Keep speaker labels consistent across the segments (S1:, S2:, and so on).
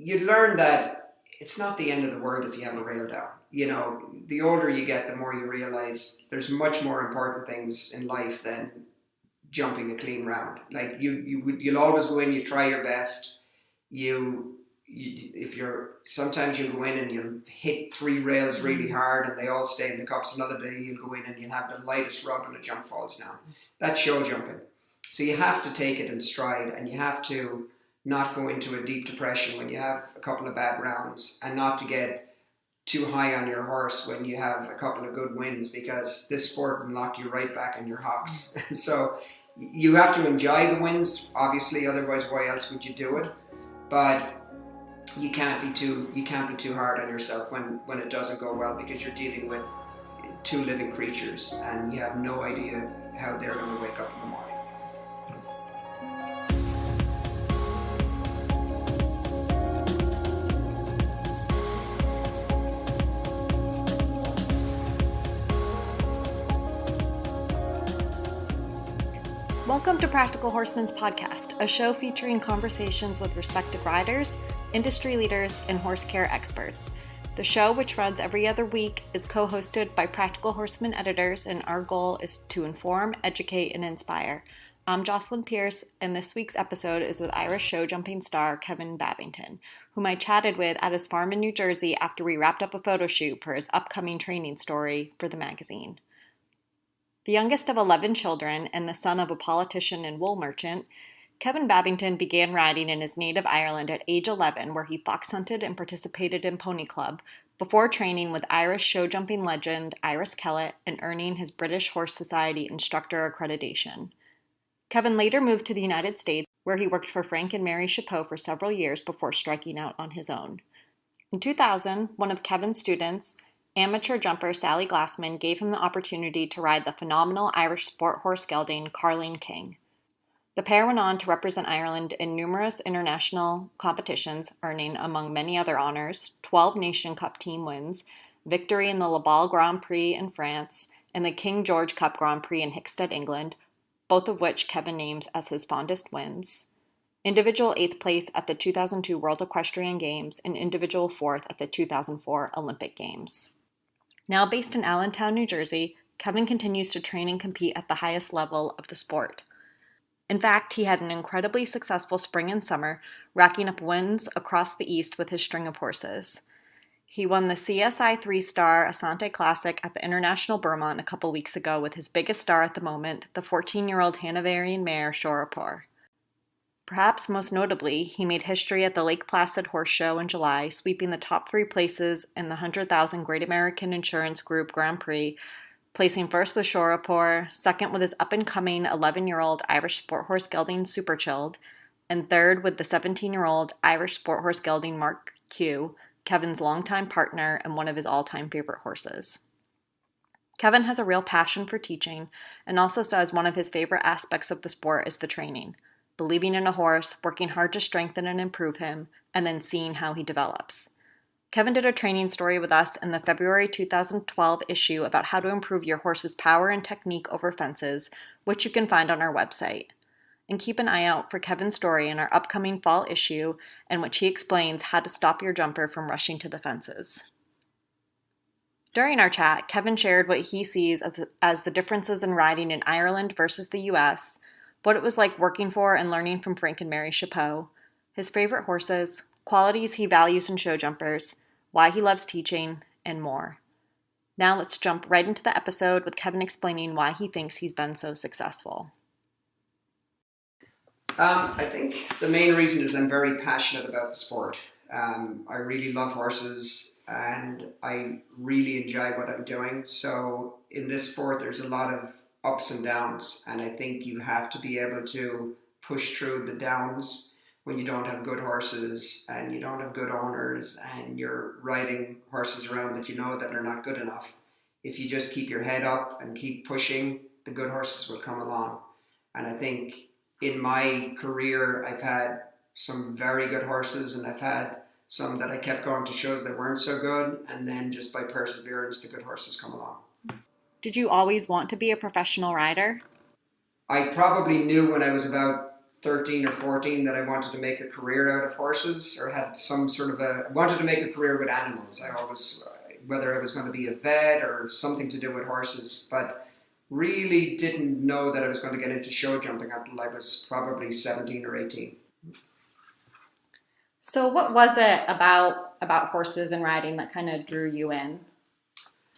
S1: you learn that it's not the end of the world if you have a rail down. The older you get, the more you realize there's much more important things in life than jumping a clean round. Like you'll always go in, you try your best. Sometimes you'll go in and you'll hit 3 rails really hard and they all stay in the cups. Another day you'll go in and you'll have the lightest rub and a jump falls down. That's show jumping. So you have to take it in stride, and you have to not go into a deep depression when you have a couple of bad rounds, and not to get too high on your horse when you have a couple of good wins, because this sport will knock you right back in your hocks. So you have to enjoy the wins, obviously, otherwise why else would you do it? But you can't be too hard on yourself when it doesn't go well, because you're dealing with 2 living creatures and you have no idea how they're going to wake up in the morning.
S2: Welcome to Practical Horseman's podcast, a show featuring conversations with respected riders, industry leaders, and horse care experts. The show, which runs every other week, is co-hosted by Practical Horseman editors, and our goal is to inform, educate, and inspire. I'm Jocelyn Pierce, and this week's episode is with Irish show jumping star Kevin Babington, whom I chatted with at his farm in New Jersey after we wrapped up a photo shoot for his upcoming training story for the magazine. The youngest of 11 children and the son of a politician and wool merchant, Kevin Babington began riding in his native Ireland at age 11, where he fox hunted and participated in Pony Club, before training with Irish show jumping legend Iris Kellett and earning his British Horse Society instructor accreditation. Kevin later moved to the United States, where he worked for Frank and Mary Chapot for several years before striking out on his own. In 2000, one of Kevin's students, amateur jumper Sally Glassman, gave him the opportunity to ride the phenomenal Irish sport horse gelding Carling King. The pair went on to represent Ireland in numerous international competitions, earning, among many other honors, 12 Nation Cup team wins, victory in the Laval Grand Prix in France, and the King George Cup Grand Prix in Hickstead, England, both of which Kevin names as his fondest wins, individual 8th place at the 2002 World Equestrian Games, and individual 4th at the 2004 Olympic Games. Now based in Allentown, New Jersey, Kevin continues to train and compete at the highest level of the sport. In fact, he had an incredibly successful spring and summer, racking up wins across the East with his string of horses. He won the CSI 3-star Asante Classic at the International Vermont a couple weeks ago with his biggest star at the moment, the 14-year-old Hanoverian mare Shorapur. Perhaps most notably, he made history at the Lake Placid Horse Show in July, sweeping the top 3 places in the 100,000 Great American Insurance Group Grand Prix, placing first with Shorapur, second with his up-and-coming 11-year-old Irish sport horse gelding Super Chilled, and third with the 17-year-old Irish sport horse gelding Mark Q, Kevin's longtime partner and one of his all-time favorite horses. Kevin has a real passion for teaching, and also says one of his favorite aspects of the sport is the training. Believing in a horse, working hard to strengthen and improve him, and then seeing how he develops. Kevin did a training story with us in the February 2012 issue about how to improve your horse's power and technique over fences, which you can find on our website. And keep an eye out for Kevin's story in our upcoming fall issue, in which he explains how to stop your jumper from rushing to the fences. During our chat, Kevin shared what he sees as the differences in riding in Ireland versus the US, what it was like working for and learning from Frank and Mary Chapot, his favorite horses, qualities he values in show jumpers, why he loves teaching, and more. Now let's jump right into the episode with Kevin explaining why he thinks he's been so successful.
S1: I think the main reason is I'm very passionate about the sport. I really love horses and I really enjoy what I'm doing. So in this sport, there's a lot of ups and downs, and I think you have to be able to push through the downs when you don't have good horses and you don't have good owners and you're riding horses around that you know that are not good enough. If you just keep your head up and keep pushing, the good horses will come along. And I think in my career, I've had some very good horses and I've had some that I kept going to shows that weren't so good, and then just by perseverance, the good horses come along.
S2: Did you always want to be a professional rider?
S1: I probably knew when I was about 13 or 14 that I wanted to make a career out of horses, or had some sort of wanted to make a career with animals. I always, whether I was going to be a vet or something to do with horses, but really didn't know that I was going to get into show jumping until I was probably 17 or 18.
S2: So what was it about horses and riding that kind of drew you in?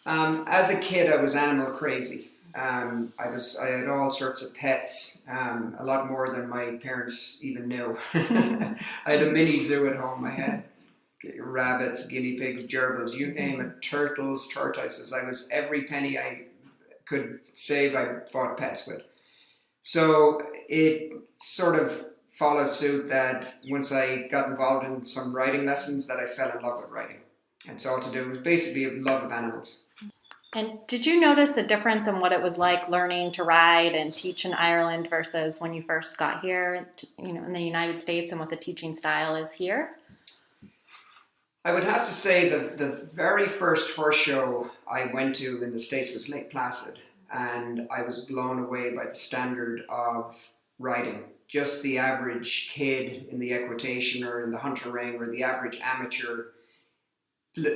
S1: As a kid, I was animal crazy. I had all sorts of pets, a lot more than my parents even knew. I had a mini zoo at home. I had rabbits, guinea pigs, gerbils, you name it, turtles, tortoises. I was every penny I could save, I bought pets with. So it sort of followed suit that once I got involved in some riding lessons, that I fell in love with riding. It's all to do with basically a love of animals.
S2: And did you notice a difference in what it was like learning to ride and teach in Ireland versus when you first got here, in the United States, and what the teaching style is here?
S1: I would have to say the very first horse show I went to in the States was Lake Placid, and I was blown away by the standard of riding. Just the average kid in the equitation or in the hunter ring, or the average amateur,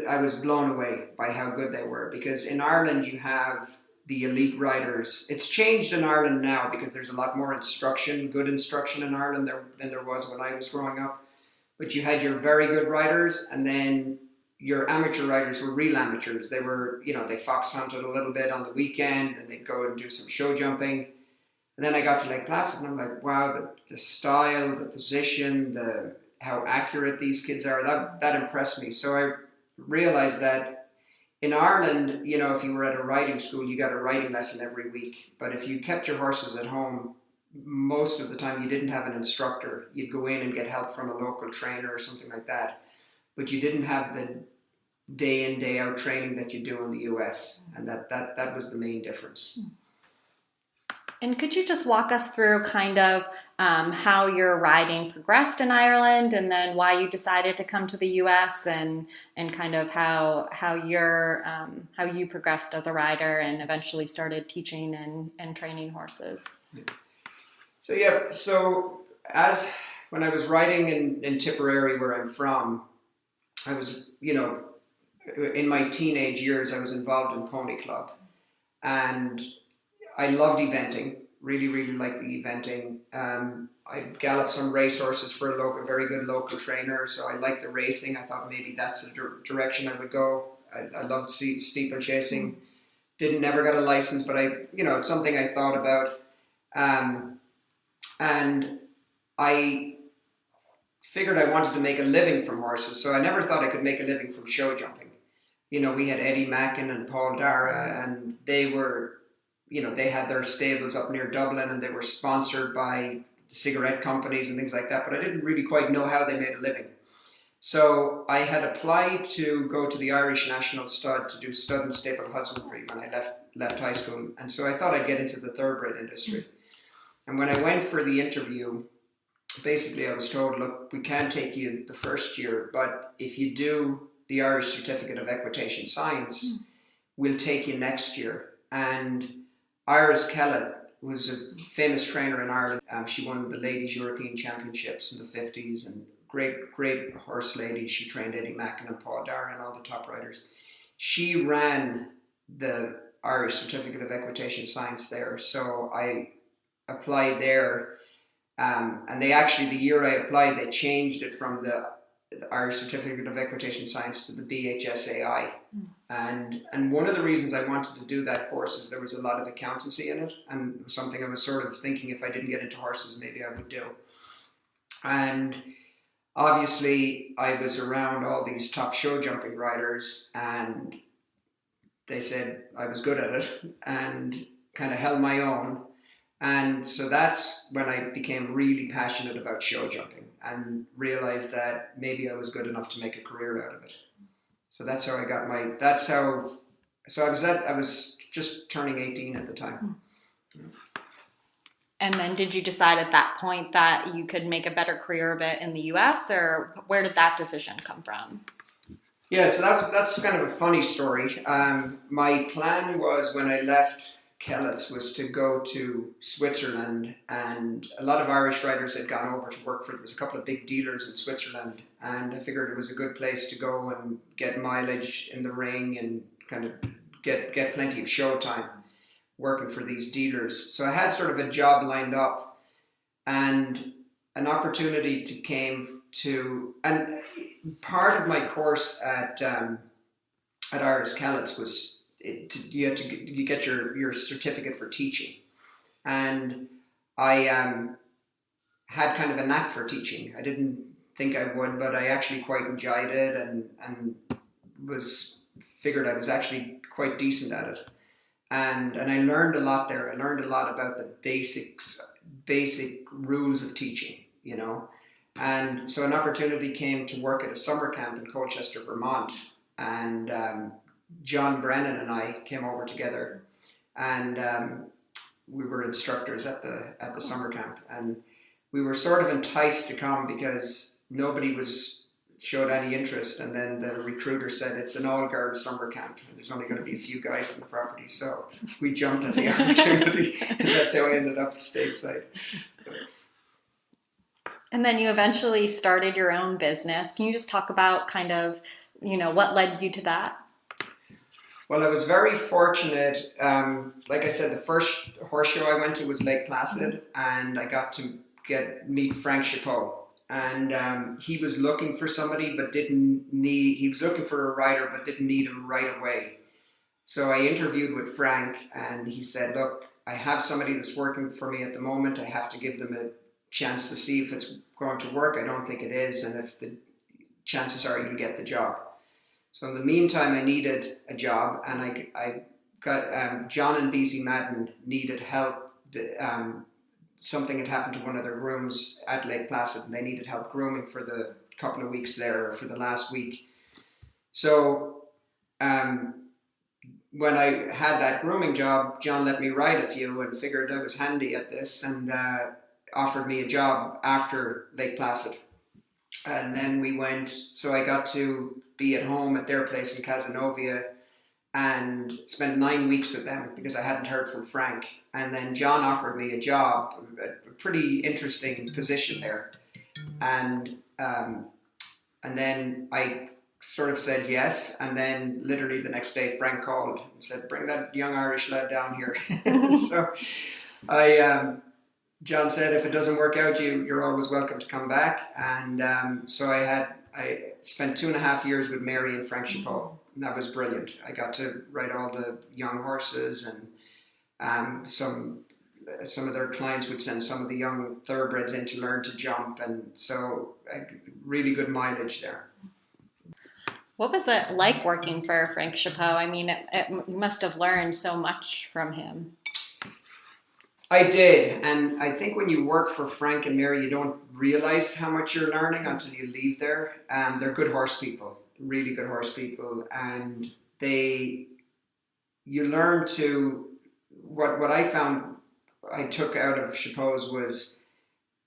S1: I was blown away by how good they were, because in Ireland you have the elite riders. It's changed in Ireland now because there's a lot more instruction, good instruction in Ireland than there was when I was growing up. But you had your very good riders, and then your amateur riders were real amateurs. They were, they fox hunted a little bit on the weekend, and they'd go and do some show jumping. And then I got to Lake Placid, and I'm like, wow, the style, the position, how accurate these kids are, that impressed me. So I realized that in Ireland, if you were at a riding school, you got a riding lesson every week. But if you kept your horses at home, most of the time you didn't have an instructor. You'd go in and get help from a local trainer or something like that. But you didn't have the day in, day out training that you do in the US. And that was the main difference.
S2: And could you just walk us through kind of how your riding progressed in Ireland, and then why you decided to come to the U.S. and kind of how you progressed as a rider and eventually started teaching and training horses?
S1: So as when I was riding in Tipperary, where I'm from, I was, in my teenage years, I was involved in Pony Club, and I loved eventing, really, really liked the eventing. I galloped some race horses for a very good local trainer, so I liked the racing. I thought maybe that's the direction I would go. I loved steeplechasing. Never got a license, but it's something I thought about. And I figured I wanted to make a living from horses, so I never thought I could make a living from show jumping. We had Eddie Mackin and Paul Dara, and they were, they had their stables up near Dublin, and they were sponsored by cigarette companies and things like that, but I didn't really quite know how they made a living. So I had applied to go to the Irish National Stud to do stud and staple husbandry when I left high school, and so I thought I'd get into the thoroughbred industry. And when I went for the interview, basically I was told, look, we can't take you the first year, but if you do the Irish Certificate of Equitation Science, we'll take you next year. And Iris Kellett was a famous trainer in Ireland. She won the Ladies European Championships in the 50s, and great horse lady. She trained Eddie Mackin and Paul Dara and all the top riders. She ran the Irish Certificate of Equitation Science there, so I applied there. And they actually, the year I applied, they changed it from the Irish Certificate of Equitation Science to the BHSAI. And one of the reasons I wanted to do that course is there was a lot of accountancy in it, and it was something I was sort of thinking if I didn't get into horses, maybe I would do. And obviously I was around all these top show jumping riders, and they said I was good at it and kind of held my own. And so that's when I became really passionate about show jumping and realized that maybe I was good enough to make a career out of it. So that's how I got I was just turning 18 at the time.
S2: And then did you decide at that point that you could make a better career of it in the US, or where did that decision come from?
S1: Yeah, so that's kind of a funny story. My plan was when I left Kellett's was to go to Switzerland, and a lot of Irish riders had gone over to work for, there was a couple of big dealers in Switzerland, and I figured it was a good place to go and get mileage in the ring and kind of get plenty of show time working for these dealers. So I had sort of a job lined up, and an opportunity came to, and part of my course at Irish Kellett's was you get your certificate for teaching, and I had kind of a knack for teaching. I didn't think I would, but I actually quite enjoyed it, and figured I was actually quite decent at it, and I learned a lot there. I learned a lot about the basic rules of teaching, and so an opportunity came to work at a summer camp in Colchester, Vermont, and John Brennan and I came over together, and we were instructors at the summer camp, and we were sort of enticed to come because nobody showed any interest, and then the recruiter said it's an all-girls summer camp and there's only going to be a few guys on the property, so we jumped at the opportunity, and that's how I ended up stateside.
S2: And then you eventually started your own business. Can you just talk about kind of, what led you to that?
S1: Well, I was very fortunate. Like I said, the first horse show I went to was Lake Placid, and I got to meet Frank Chapot. And he was looking for somebody, but he was looking for a rider, but didn't need him right away. So I interviewed with Frank, and he said, look, I have somebody that's working for me at the moment. I have to give them a chance to see if it's going to work. I don't think it is, and if the chances are you'll get the job. So in the meantime, I needed a job, and I got John and BZ Madden needed help. Something had happened to one of their grooms at Lake Placid, and they needed help grooming for the couple of weeks there, or for the last week. So when I had that grooming job, John let me ride a few and figured I was handy at this, and offered me a job after Lake Placid. And then so I got to be at home at their place in Cazenovia and spent 9 weeks with them because I hadn't heard from Frank. And then John offered me a job, a pretty interesting position there. And then I sort of said yes. And then literally the next day, Frank called and said, bring that young Irish lad down here. So John said, if it doesn't work out, you're always welcome to come back. And so I spent 2.5 years with Mary and Frank Chapot, and that was brilliant. I got to ride all the young horses, and some of their clients would send some of the young thoroughbreds in to learn to jump, and so really good mileage there.
S2: What was it like working for Frank Chapot? I mean, you must have learned so much from him.
S1: I did, and I think when you work for Frank and Mary, you don't realize how much you're learning until you leave there. They're good horse people, really good horse people, and you learn to, what I found I took out of Chapot's was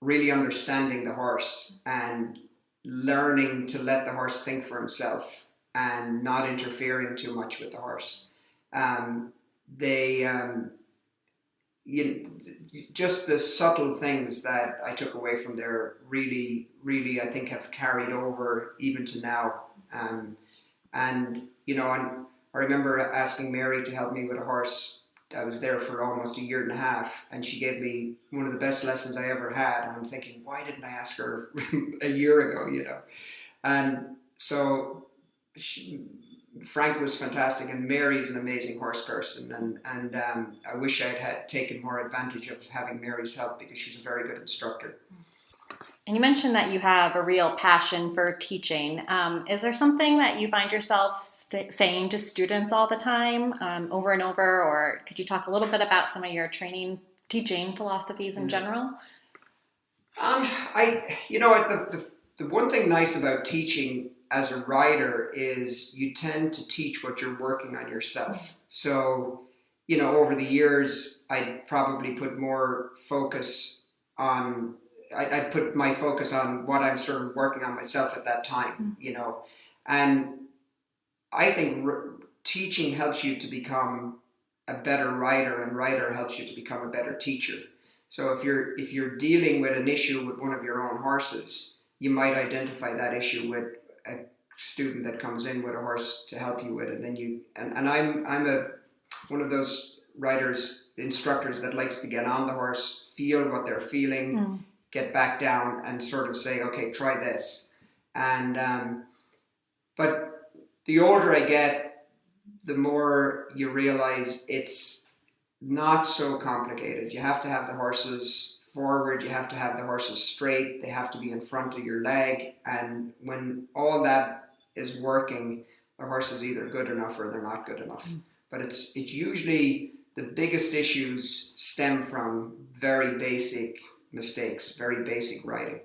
S1: really understanding the horse and learning to let the horse think for himself and not interfering too much with the horse. Just the subtle things that I took away from there really, really, I think have carried over even to now. And I remember asking Mary to help me with a horse. I was there for almost 1.5 years, and she gave me one of the best lessons I ever had. And I'm thinking, why didn't I ask her a year ago, And so Frank was fantastic, and Mary's an amazing horse person, and I wish I'd had taken more advantage of having Mary's help because she's a very good instructor.
S2: And you mentioned that you have a real passion for teaching. Is there something that you find yourself saying to students all the time, over and over, or could you talk a little bit about some of your teaching philosophies in general?
S1: The one thing nice about teaching as a rider is you tend to teach what you're working on yourself. So, over the years, I'd probably put more focus on, I'd put my focus on what I'm sort of working on myself at that time, And I think teaching helps you to become a better rider, and rider helps you to become a better teacher. So if you're dealing with an issue with one of your own horses, you might identify that issue with a student that comes in with a horse to help you with it. And then I'm one of those riders, instructors that likes to get on the horse, feel what they're feeling, get back down and sort of say, okay, try this. And but the older I get, the more you realize it's not so complicated. You have to have the horses forward, you have to have the horses straight, they have to be in front of your leg, and when all that is working, the horse is either good enough or they're not good enough. But it's usually the biggest issues stem from very basic mistakes, very basic riding.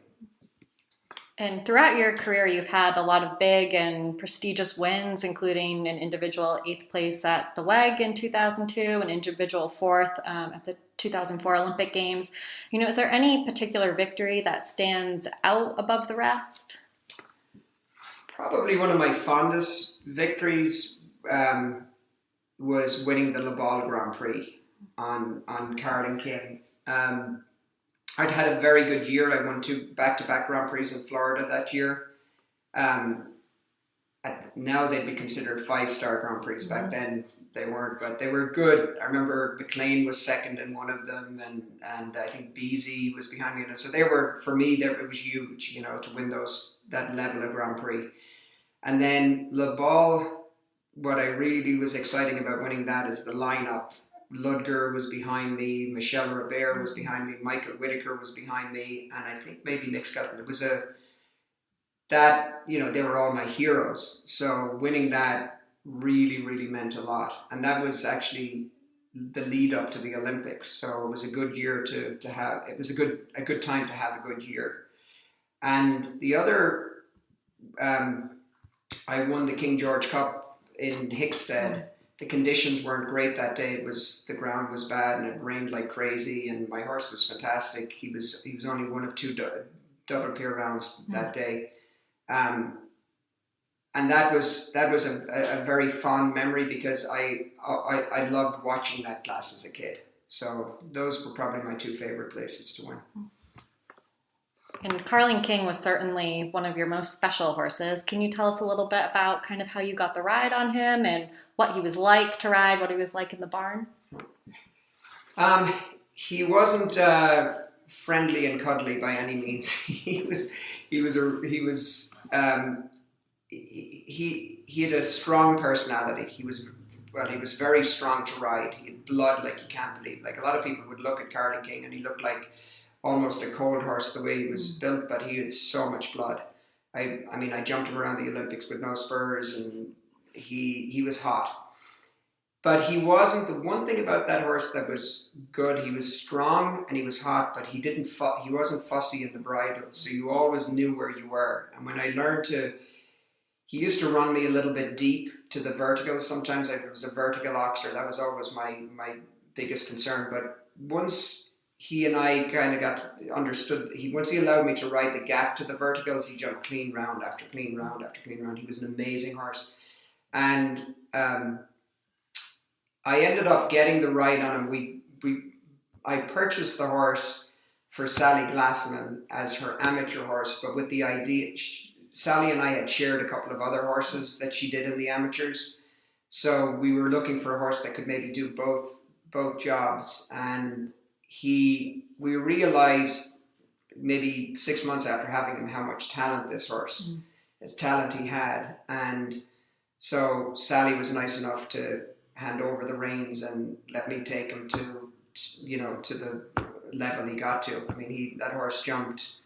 S2: And throughout your career, you've had a lot of big and prestigious wins, including an individual 8th place at the WEG in 2002, an individual 4th at the 2004 Olympic Games. Is there any particular victory that stands out above the rest?
S1: Probably one of my fondest victories was winning the Le Ball Grand Prix on Carling King. I'd had a very good year. I won 2 back-to-back Grand Prix in Florida that year. Now they'd be considered 5-star Grand Prix. Back then they weren't, but they were good. I remember McLean was second in one of them, and I think Beasy was behind me. And so they were, for me, it was huge, to win that level of Grand Prix. And then Le Ball, what I really was exciting about winning that is the lineup. Ludger was behind me, Michel Robert was behind me, Michael Whitaker was behind me, and I think maybe Nick Skelton. It was they were all my heroes. So winning that really, really meant a lot. And that was actually the lead up to the Olympics. So it was a good year to have. It was a good time to have a good year. And the other, I won the King George Cup in Hickstead. The conditions weren't great that day. The ground was bad and it rained like crazy, and my horse was fantastic. He was only one of 2 double clear rounds that day, and that was a very fond memory because I loved watching that class as a kid. So those were probably my 2 favorite places to win.
S2: And Carling King was certainly one of your most special horses. Can you tell us a little bit about kind of how you got the ride on him and what he was like to ride, what he was like in the barn?
S1: He wasn't friendly and cuddly by any means. He had a strong personality. He was very strong to ride. He had blood like you can't believe. Like a lot of people would look at Carling King and he looked like almost a cold horse the way he was built, but he had so much blood. I jumped him around the Olympics with no spurs, and he was hot. But he wasn't, the one thing about that horse that was good, he was strong and he was hot, but he wasn't fussy in the bridle, so you always knew where you were. And when I learned he used to run me a little bit deep to the vertical. Sometimes if it was a vertical oxer, that was always my biggest concern. But once he and I kind of got understood, once he allowed me to ride the gap to the verticals, he jumped clean round after clean round after clean round. He was an amazing horse. And I ended up getting the ride on him. I purchased the horse for Sally Glassman as her amateur horse, but with the idea, Sally and I had shared a couple of other horses that she did in the amateurs. So we were looking for a horse that could maybe do both jobs. And we realized maybe 6 months after having him how much talent his talent he had. And so Sally was nice enough to hand over the reins and let me take him to the level he got to. That horse jumped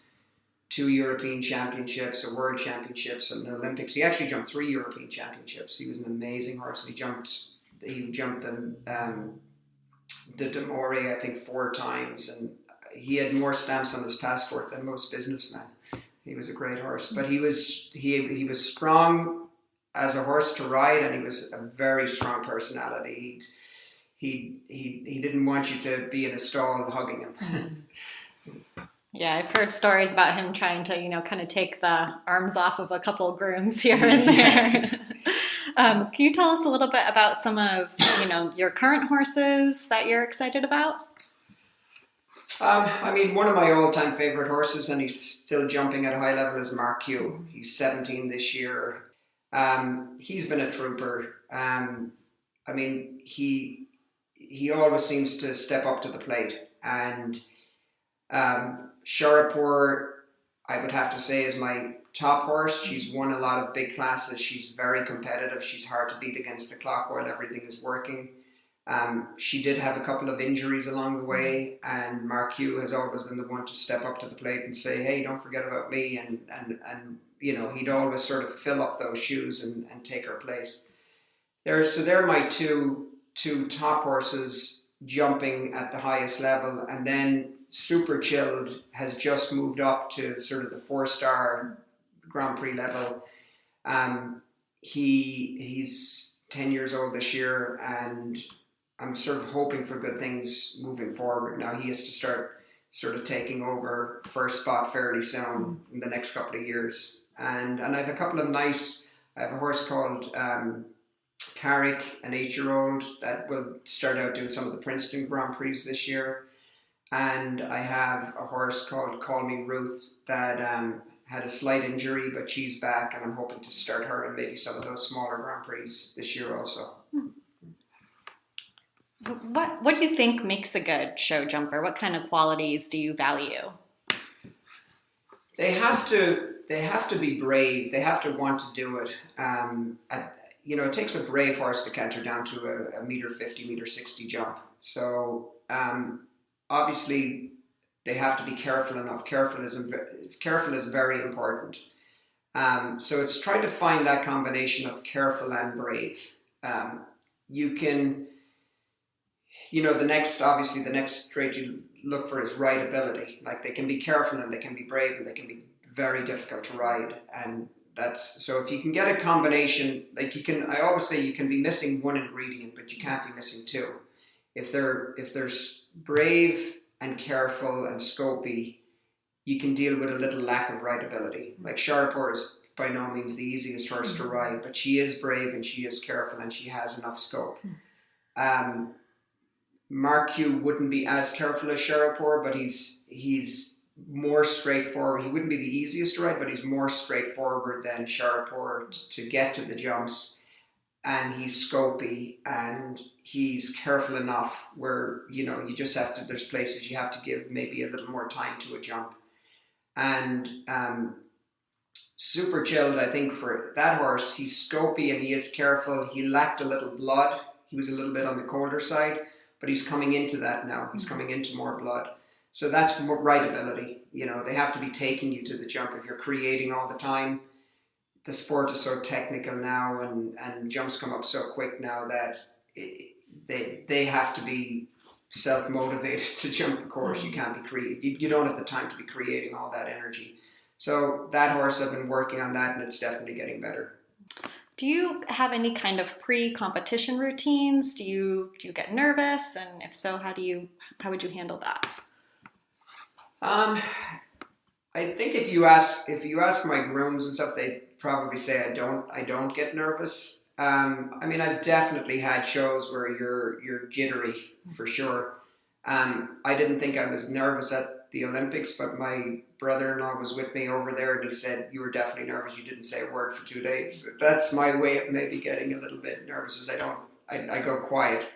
S1: 2 European Championships, a World Championships, and the Olympics. He actually jumped 3 European Championships. He was an amazing horse. He jumped the Demore, I think, 4 times, and he had more stamps on his passport than most businessmen. He was a great horse, but he was strong as a horse to ride, and he was a very strong personality. He didn't want you to be in a stall hugging him.
S2: Yeah, I've heard stories about him trying to, kind of take the arms off of a couple of grooms here and there. Can you tell us a little bit about some of, your current horses that you're excited about?
S1: One of my all-time favorite horses, and he's still jumping at a high level, is Mark Q. He's 17 this year. He's been a trooper. He always seems to step up to the plate. And Sharapur, I would have to say, is my top horse. She's won a lot of big classes. She's very competitive. She's hard to beat against the clock while everything is working. She did have a couple of injuries along the way, and Mark Hugh has always been the one to step up to the plate and say, hey, don't forget about me, and he'd always sort of fill up those shoes and take her place. They're my two top horses jumping at the highest level, and then Super Chilled has just moved up to sort of the 4-star Grand Prix level. He's 10 years old this year, and I'm sort of hoping for good things moving forward. Now he has to start sort of taking over first spot fairly soon in the next couple of years. And I have a couple of I have a horse called Carrick, an 8-year-old, that will start out doing some of the Princeton Grand Prix this year. And I have a horse called Call Me Ruth that had a slight injury, but she's back, and I'm hoping to start her in maybe some of those smaller Grand Prix this year also.
S2: What do you think makes a good show jumper? What kind of qualities do you value?
S1: They have to be brave. They have to want to do it. It takes a brave horse to canter down to a 1.50 meter, 60 jump. So obviously they have to be careful enough. Careful is very important. So it's trying to find that combination of careful and brave. You can. The next trait you look for is rideability. Like, they can be careful and they can be brave and they can be very difficult to ride. And so if you can get a combination, I always say you can be missing one ingredient, but you can't be missing two. If they're brave and careful and scopy, you can deal with a little lack of rideability. Like, Sharapur is by no means the easiest horse to ride, but she is brave and she is careful and she has enough scope. Mark Q wouldn't be as careful as Sharapur, but he's more straightforward. He wouldn't be the easiest to ride, but he's more straightforward than Sharapur to get to the jumps. And he's scopy and he's careful enough where, you just have to, there's places you have to give maybe a little more time to a jump. And Super Chilled, I think for that horse, he's scopy and he is careful. He lacked a little blood. He was a little bit on the colder side. But he's coming into that now. He's coming into more blood. So that's more rideability. They have to be taking you to the jump. If you're creating all the time, the sport is so technical now and jumps come up so quick now that they have to be self-motivated to jump the course. You can't be you don't have the time to be creating all that energy. So that horse, I've been working on that, and it's definitely getting better.
S2: Do you have any kind of pre-competition routines? Do you get nervous? And if so, how would you handle that?
S1: I think if you ask my grooms and stuff, they'd probably say I don't get nervous. I've definitely had shows where you're jittery for sure. I didn't think I was nervous at the Olympics, but my brother-in-law was with me over there, and he said, you were definitely nervous. You didn't say a word for 2 days. That's my way of maybe getting a little bit nervous, is I go quiet,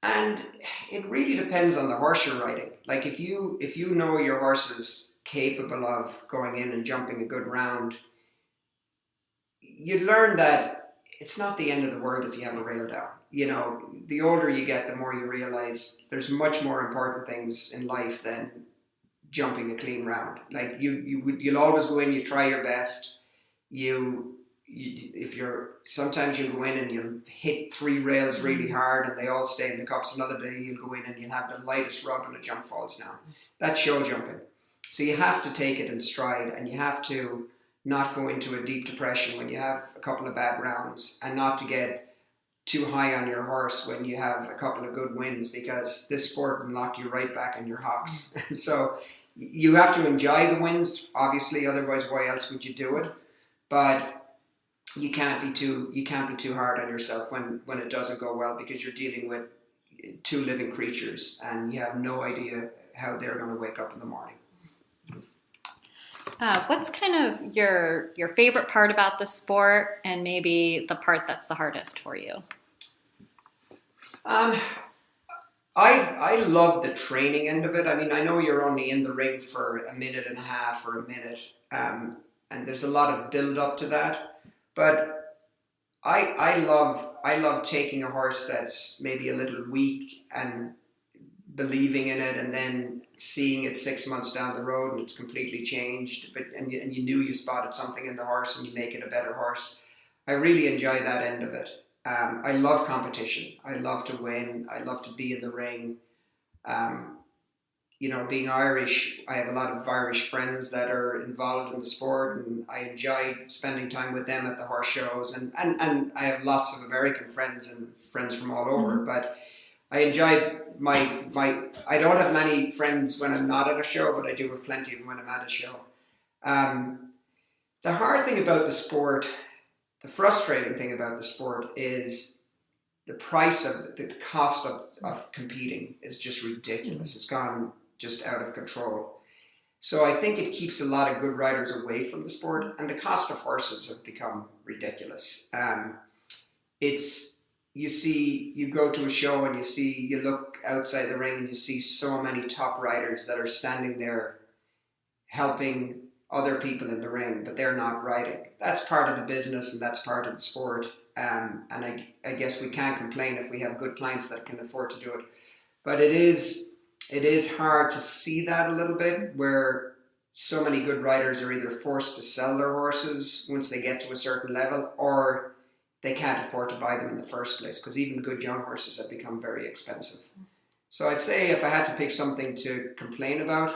S1: and it really depends on the horse you're riding. Like, if you know your horse is capable of going in and jumping a good round, you learn that it's not the end of the world if you have a rail down. The older you get, the more you realize there's much more important things in life than jumping a clean round. Like, you'll always go in, you try your best. Sometimes you'll go in and you'll hit 3 rails really hard and they all stay in the cups. Another day you'll go in and you'll have the lightest rub and a jump falls down. That's show jumping. So you have to take it in stride, and you have to not go into a deep depression when you have a couple of bad rounds, and not to get too high on your horse when you have a couple of good wins, because this sport will knock you right back on your hocks. So you have to enjoy the wins, obviously, otherwise why else would you do it? But you can't be too hard on yourself when it doesn't go well, because you're dealing with two living creatures and you have no idea how they're going to wake up in the morning.
S2: What's kind of your favorite part about the sport, and maybe the part that's the hardest for you?
S1: I love the training end of it. I mean, I know you're only in the ring for a minute and a half or a minute, and there's a lot of build up to that. But I love taking a horse that's maybe a little weak and believing in it, and then seeing it 6 months down the road and it's completely changed. And you knew you spotted something in the horse and you make it a better horse. I really enjoy that end of it. I love competition. I love to win. I love to be in the ring. Being Irish, I have a lot of Irish friends that are involved in the sport, and I enjoy spending time with them at the horse shows. And I have lots of American friends and friends from all over. Mm-hmm. But I enjoy I don't have many friends when I'm not at a show, but I do have plenty of them when I'm at a show. The hard thing about the sport, the frustrating thing about the sport, is the price of the cost of competing is just ridiculous. It's gone just out of control. So I think it keeps a lot of good riders away from the sport, and the cost of horses have become ridiculous. You go to a show and you look outside the ring and you see so many top riders that are standing there helping other people in the ring, but they're not riding. That's part of the business and that's part of the sport. And I guess we can't complain if we have good clients that can afford to do it. But it is hard to see that a little bit, where so many good riders are either forced to sell their horses once they get to a certain level, or they can't afford to buy them in the first place, because even good young horses have become very expensive. So I'd say if I had to pick something to complain about,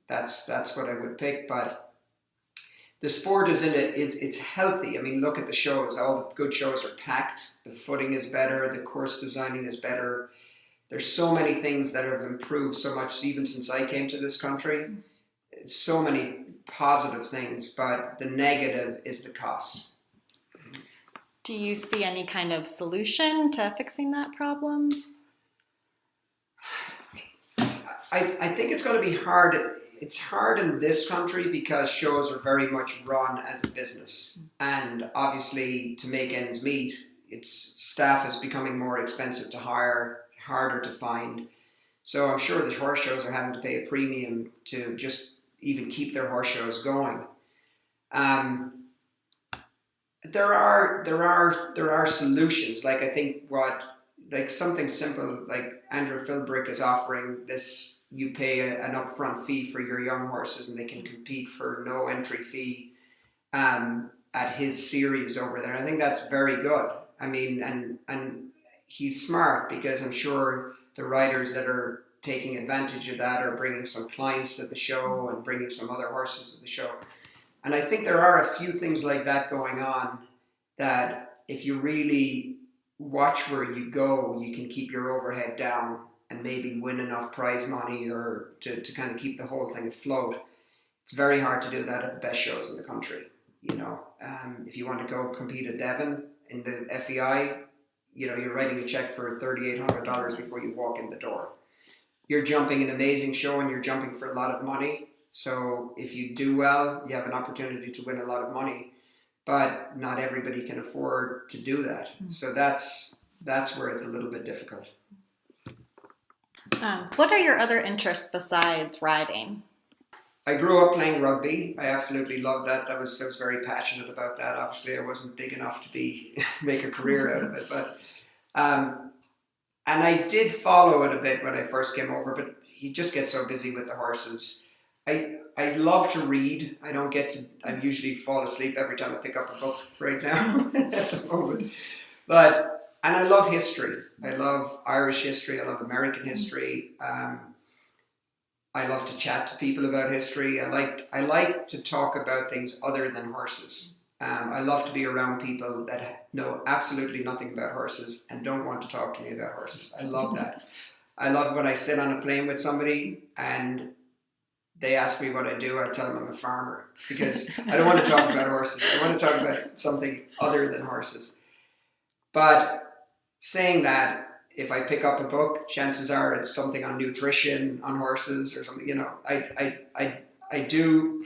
S1: that's what I would pick. But the sport it's healthy. I mean, look at the shows. All the good shows are packed. The footing is better. The course designing is better. There's so many things that have improved so much, even since I came to this country. So many positive things, but the negative is the cost.
S2: Do you see any kind of solution to fixing that problem?
S1: I think it's going to be hard. It's hard in this country because shows are very much run as a business. And obviously, to make ends meet, staff is becoming more expensive to hire, harder to find. So I'm sure the horse shows are having to pay a premium to just even keep their horse shows going. There are solutions. Like, I think something simple like Andrew Philbrick is offering this. You pay an upfront fee for your young horses and they can compete for no entry fee at his series over there. I think that's very good. I mean, and he's smart, because I'm sure the riders that are taking advantage of that are bringing some clients to the show and bringing some other horses to the show. And I think there are a few things like that going on, that if you really watch where you go, you can keep your overhead down and maybe win enough prize money or to kind of keep the whole thing afloat. It's very hard to do that at the best shows in the country. If you want to go compete at Devon in the FEI, you're writing a check for $3,800 before you walk in the door. You're jumping an amazing show and you're jumping for a lot of money. So if you do well, you have an opportunity to win a lot of money, but not everybody can afford to do that. So that's where it's a little bit difficult.
S2: What are your other interests besides riding?
S1: I grew up playing rugby. I absolutely loved that. I was very passionate about that. Obviously, I wasn't big enough to make a career out of it, but and I did follow it a bit when I first came over. But you just get so busy with the horses. I love to read. I usually fall asleep every time I pick up a book right now at the moment. And I love history. I love Irish history. I love American history. I love to chat to people about history. I like to talk about things other than horses. I love to be around people that know absolutely nothing about horses and don't want to talk to me about horses. I love that. I love when I sit on a plane with somebody and they ask me what I do, I tell them I'm a farmer, because I don't want to talk about horses. I want to talk about something other than horses. But saying that, if I pick up a book, chances are it's something on nutrition, on horses, or something. I do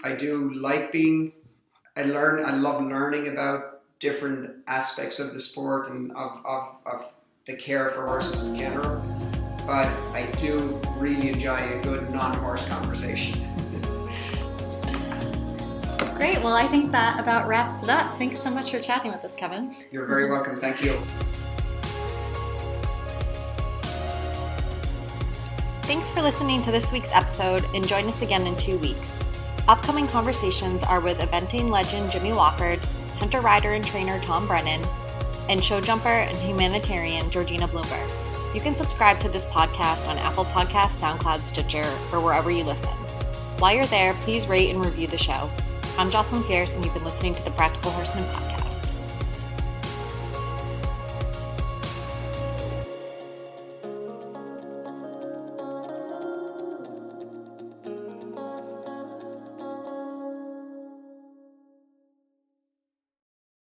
S1: like I love learning about different aspects of the sport and of the care for horses in general. But I do really enjoy a good non-horse conversation.
S2: Great. Well, I think that about wraps it up. Thanks so much for chatting with us, Kevin.
S1: You're very welcome. Thank you.
S2: Thanks for listening to this week's episode, and join us again in 2 weeks. Upcoming conversations are with eventing legend Jimmy Wofford, hunter rider and trainer Tom Brennan, and show jumper and humanitarian Georgina Bloomberg. You can subscribe to this podcast on Apple Podcasts, SoundCloud, Stitcher, or wherever you listen. While you're there, please rate and review the show. I'm Jocelyn Pierce, and you've been listening to the Practical Horseman podcast.